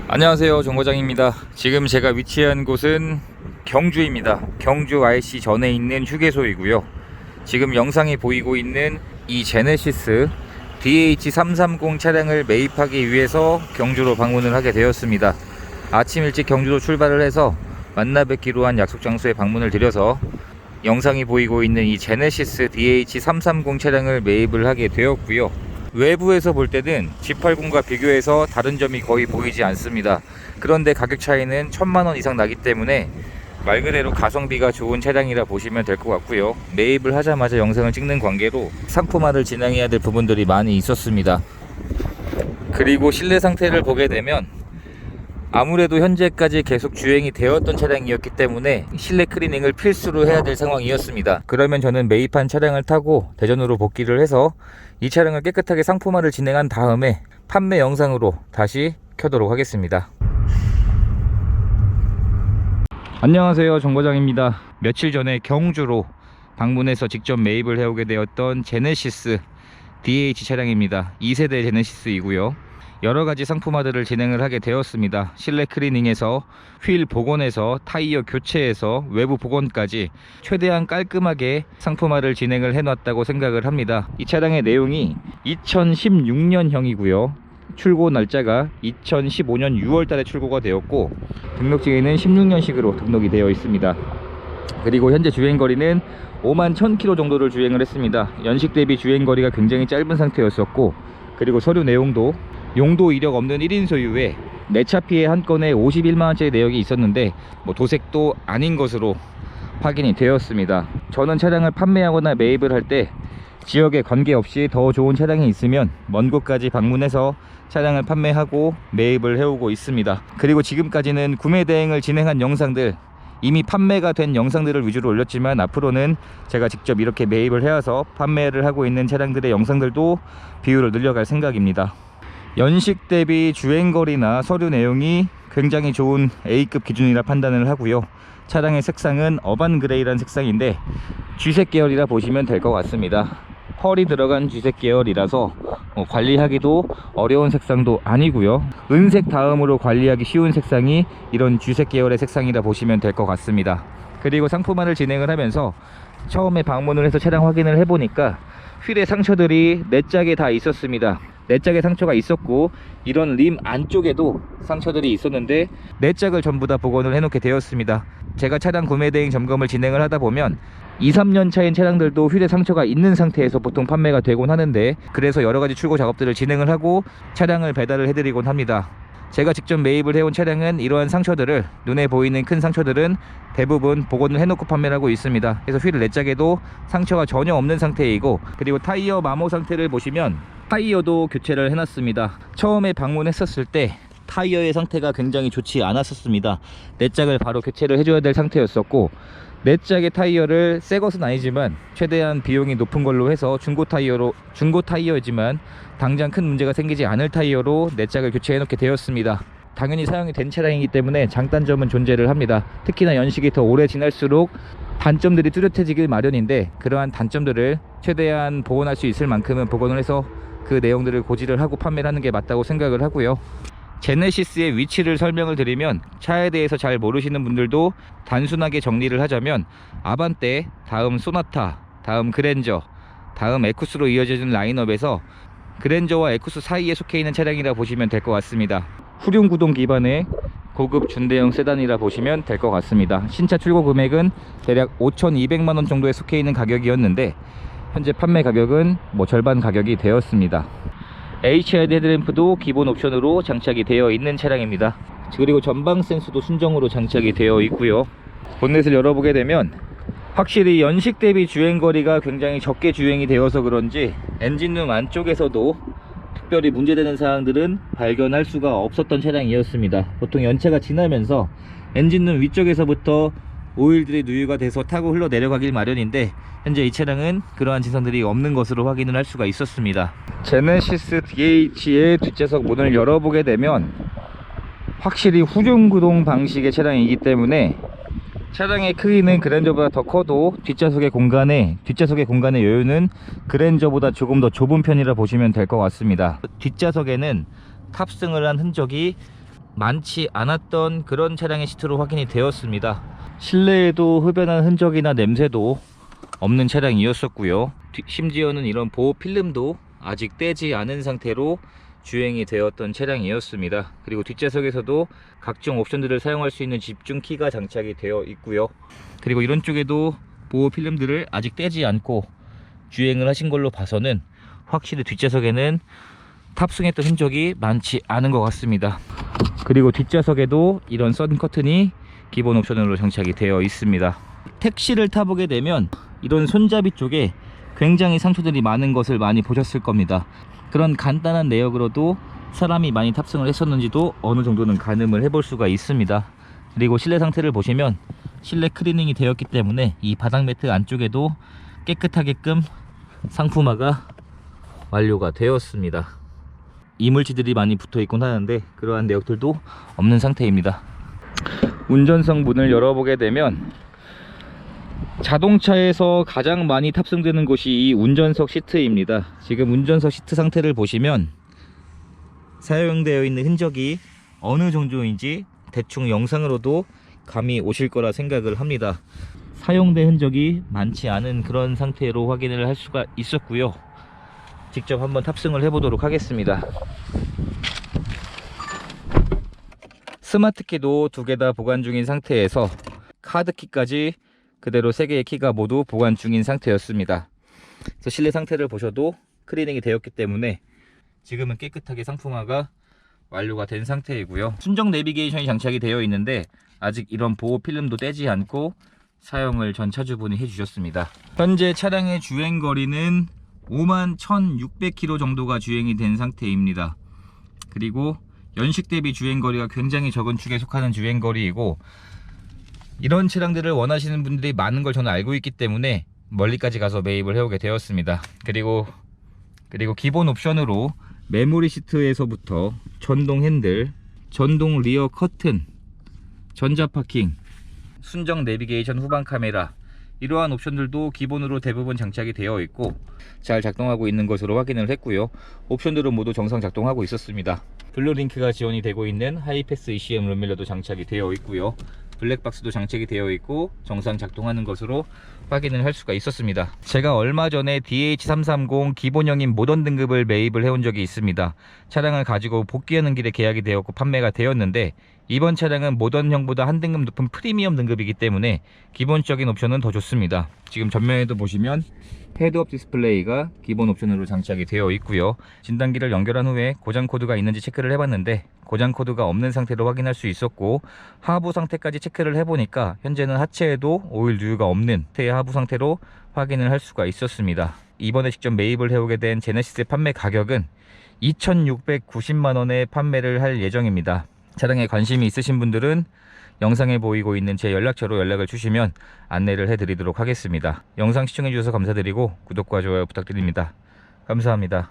안녕하세요, 정거장입니다. 지금 제가 위치한 곳은 경주입니다. 경주 IC 전에 있는 휴게소이고요. 지금 영상이 보이고 있는 이 제네시스 DH330 차량을 매입하기 위해서 경주로 방문을 하게 되었습니다. 아침 일찍 경주로 출발을 해서 만나 뵙기로 한 약속 장소에 방문을 드려서 영상이 보이고 있는 이 제네시스 DH330 차량을 매입을 하게 되었고요. 외부에서 볼 때는 G80과 비교해서 다른 점이 거의 보이지 않습니다. 그런데 가격 차이는 1000만원 이상 나기 때문에 말 그대로 가성비가 좋은 차량이라 보시면 될 것 같고요. 매입을 하자마자 영상을 찍는 관계로 상품화를 진행해야 될 부분들이 많이 있었습니다. 그리고 실내 상태를 보게 되면 아무래도 현재까지 계속 주행이 되었던 차량이었기 때문에 실내 클리닝을 필수로 해야 될 상황이었습니다. 그러면 저는 매입한 차량을 타고 대전으로 복귀를 해서 이 차량을 깨끗하게 상품화를 진행한 다음에 판매 영상으로 다시 켜도록 하겠습니다. 안녕하세요, 정거장입니다. 며칠 전에 경주로 방문해서 직접 매입을 해오게 되었던 제네시스 DH 차량입니다. 2세대 제네시스이고요. 여러가지 상품화들을 진행을 하게 되었습니다. 실내 클리닝에서 휠 복원에서 타이어 교체에서 외부 복원까지 최대한 깔끔하게 상품화를 진행을 해놨다고 생각을 합니다. 이 차량의 내용이 2016년형이고요 출고 날짜가 2015년 6월 달에 출고가 되었고 등록증에는 16년식으로 등록이 되어 있습니다. 그리고 현재 주행거리는 5만 1000km 정도를 주행을 했습니다. 연식 대비 주행거리가 굉장히 짧은 상태였었고, 그리고 서류 내용도 용도 이력 없는 1인 소유에 내차 피해 한 건에 51만원짜리 내역이 있었는데 도색도 아닌 것으로 확인이 되었습니다. 저는 차량을 판매하거나 매입을 할 때 지역에 관계없이 더 좋은 차량이 있으면 먼 곳까지 방문해서 차량을 판매하고 매입을 해오고 있습니다. 그리고 지금까지는 구매 대행을 진행한 영상들, 이미 판매가 된 영상들을 위주로 올렸지만 앞으로는 제가 직접 이렇게 매입을 해와서 판매를 하고 있는 차량들의 영상들도 비율을 늘려갈 생각입니다. 연식 대비 주행거리나 서류 내용이 굉장히 좋은 A급 기준이라 판단을 하고요. 차량의 색상은 어반 그레이라는 색상인데 쥐색 계열이라 보시면 될 것 같습니다. 펄이 들어간 쥐색 계열이라서 관리하기도 어려운 색상도 아니고요. 은색 다음으로 관리하기 쉬운 색상이 이런 쥐색 계열의 색상이라 보시면 될 것 같습니다. 그리고 상품화를 진행을 하면서 처음에 방문을 해서 차량 확인을 해보니까 휠의 상처들이 4짝에 다 있었습니다. 4짝의 상처가 있었고, 이런 림 안쪽에도 상처들이 있었는데 4짝을 전부 다 복원을 해놓게 되었습니다. 제가 차량 구매 대행 점검을 진행을 하다 보면 2-3년 차인 차량들도 휠에 상처가 있는 상태에서 보통 판매가 되곤 하는데, 그래서 여러가지 출고 작업들을 진행을 하고 차량을 배달을 해드리곤 합니다. 제가 직접 매입을 해온 차량은 이러한 상처들을, 눈에 보이는 큰 상처들은 대부분 복원을 해놓고 판매를 하고 있습니다. 그래서 휠 4짝에도 상처가 전혀 없는 상태이고, 그리고 타이어 마모 상태를 보시면 타이어도 교체를 해놨습니다. 처음에 방문했었을 때 타이어의 상태가 굉장히 좋지 않았었습니다. 4짝을 바로 교체를 해줘야 될 상태였었고, 4짝의 타이어를 새 것은 아니지만 최대한 비용이 높은 걸로 해서 중고 타이어이지만 당장 큰 문제가 생기지 않을 타이어로 4짝을 교체해 놓게 되었습니다. 당연히 사용이 된 차량이기 때문에 장단점은 존재를 합니다. 특히나 연식이 더 오래 지날수록 단점들이 뚜렷해지길 마련인데, 그러한 단점들을 최대한 복원할 수 있을 만큼은 복원을 해서 그 내용들을 고지를 하고 판매를 하는 게 맞다고 생각을 하고요. 제네시스의 위치를 설명을 드리면, 차에 대해서 잘 모르시는 분들도 단순하게 정리를 하자면 아반떼, 다음 소나타, 다음 그랜저, 다음 에쿠스로 이어지는 라인업에서 그랜저와 에쿠스 사이에 속해 있는 차량이라 보시면 될 것 같습니다. 후륜 구동 기반의 고급 준대형 세단이라 보시면 될 것 같습니다. 신차 출고 금액은 대략 5200만원 정도에 속해 있는 가격이었는데 현재 판매 가격은 절반 가격이 되었습니다. HID 헤드램프도 기본 옵션으로 장착이 되어 있는 차량입니다. 그리고 전방 센서도 순정으로 장착이 되어 있고요. 본넷을 열어보게 되면 확실히 연식 대비 주행거리가 굉장히 적게 주행이 되어서 그런지 엔진룸 안쪽에서도 특별히 문제되는 사항들은 발견할 수가 없었던 차량이었습니다. 보통 연차가 지나면서 엔진룸 위쪽에서부터 오일들이 누유가 돼서 타고 흘러 내려가길 마련인데, 현재 이 차량은 그러한 증상들이 없는 것으로 확인을 할 수가 있었습니다. 제네시스 DH의 뒷좌석 문을 열어보게 되면 확실히 후륜구동 방식의 차량이기 때문에 차량의 크기는 그랜저보다 더 커도 뒷좌석의 공간의 여유는 그랜저보다 조금 더 좁은 편이라 보시면 될 것 같습니다. 뒷좌석에는 탑승을 한 흔적이 많지 않았던 그런 차량의 시트로 확인이 되었습니다. 실내에도 흡연한 흔적이나 냄새도 없는 차량이었었고요. 심지어는 이런 보호 필름도 아직 떼지 않은 상태로 주행이 되었던 차량이었습니다. 그리고 뒷좌석에서도 각종 옵션들을 사용할 수 있는 집중키가 장착이 되어 있고요. 그리고 이런 쪽에도 보호 필름들을 아직 떼지 않고 주행을 하신 걸로 봐서는 확실히 뒷좌석에는 탑승했던 흔적이 많지 않은 것 같습니다. 그리고 뒷좌석에도 이런 선 커튼이 기본 옵션으로 장착이 되어 있습니다. 택시를 타보게 되면 이런 손잡이 쪽에 굉장히 상처들이 많은 것을 많이 보셨을 겁니다. 그런 간단한 내역으로도 사람이 많이 탑승을 했었는지도 어느 정도는 가늠을 해볼 수가 있습니다. 그리고 실내 상태를 보시면 실내 클리닝이 되었기 때문에 이 바닥 매트 안쪽에도 깨끗하게끔 상품화가 완료가 되었습니다. 이물질들이 많이 붙어 있곤 하는데 그러한 내역들도 없는 상태입니다. 운전석 문을 열어보게 되면 자동차에서 가장 많이 탑승되는 곳이 이 운전석 시트입니다. 지금 운전석 시트 상태를 보시면 사용되어 있는 흔적이 어느 정도인지 대충 영상으로도 감이 오실 거라 생각을 합니다. 사용된 흔적이 많지 않은 그런 상태로 확인을 할 수가 있었고요. 직접 한번 탑승을 해보도록 하겠습니다. 스마트키도 2개 다 보관 중인 상태에서 카드키까지 그대로 3개의 키가 모두 보관 중인 상태였습니다. 그래서 실내 상태를 보셔도 클리닝이 되었기 때문에 지금은 깨끗하게 상품화가 완료가 된 상태이고요. 순정 내비게이션이 장착이 되어 있는데 아직 이런 보호 필름도 떼지 않고 사용을 전 차주분이 해주셨습니다. 현재 차량의 주행거리는 51,600km 정도가 주행이 된 상태입니다. 그리고 연식 대비 주행거리가 굉장히 적은 축에 속하는 주행거리이고, 이런 차량들을 원하시는 분들이 많은 걸 저는 알고 있기 때문에 멀리까지 가서 매입을 해오게 되었습니다. 그리고 기본 옵션으로 메모리 시트에서부터 전동 핸들, 전동 리어 커튼, 전자 파킹, 순정 내비게이션 후방 카메라, 이러한 옵션들도 기본으로 대부분 장착이 되어 있고 잘 작동하고 있는 것으로 확인을 했고요. 옵션들은 모두 정상 작동하고 있었습니다. 블루링크가 지원이 되고 있는 하이패스 ECM 룸밀러도 장착이 되어 있고요. 블랙박스도 장착이 되어 있고 정상 작동하는 것으로 확인을 할 수가 있었습니다. 제가 얼마 전에 DH330 기본형인 모던 등급을 매입을 해온 적이 있습니다. 차량을 가지고 복귀하는 길에 계약이 되었고 판매가 되었는데, 이번 차량은 모던형보다 한 등급 높은 프리미엄 등급이기 때문에 기본적인 옵션은 더 좋습니다. 지금 전면에도 보시면 헤드업 디스플레이가 기본 옵션으로 장착이 되어 있고요. 진단기를 연결한 후에 고장 코드가 있는지 체크를 해봤는데 고장 코드가 없는 상태로 확인할 수 있었고, 하부 상태까지 체크를 해보니까 현재는 하체에도 오일 누유가 없는 하부 상태로 확인을 할 수가 있었습니다. 이번에 직접 매입을 해오게 된 제네시스의 판매 가격은 2,690만원에 판매를 할 예정입니다. 차량에 관심이 있으신 분들은 영상에 보이고 있는 제 연락처로 연락을 주시면 안내를 해드리도록 하겠습니다. 영상 시청해주셔서 감사드리고 구독과 좋아요 부탁드립니다. 감사합니다.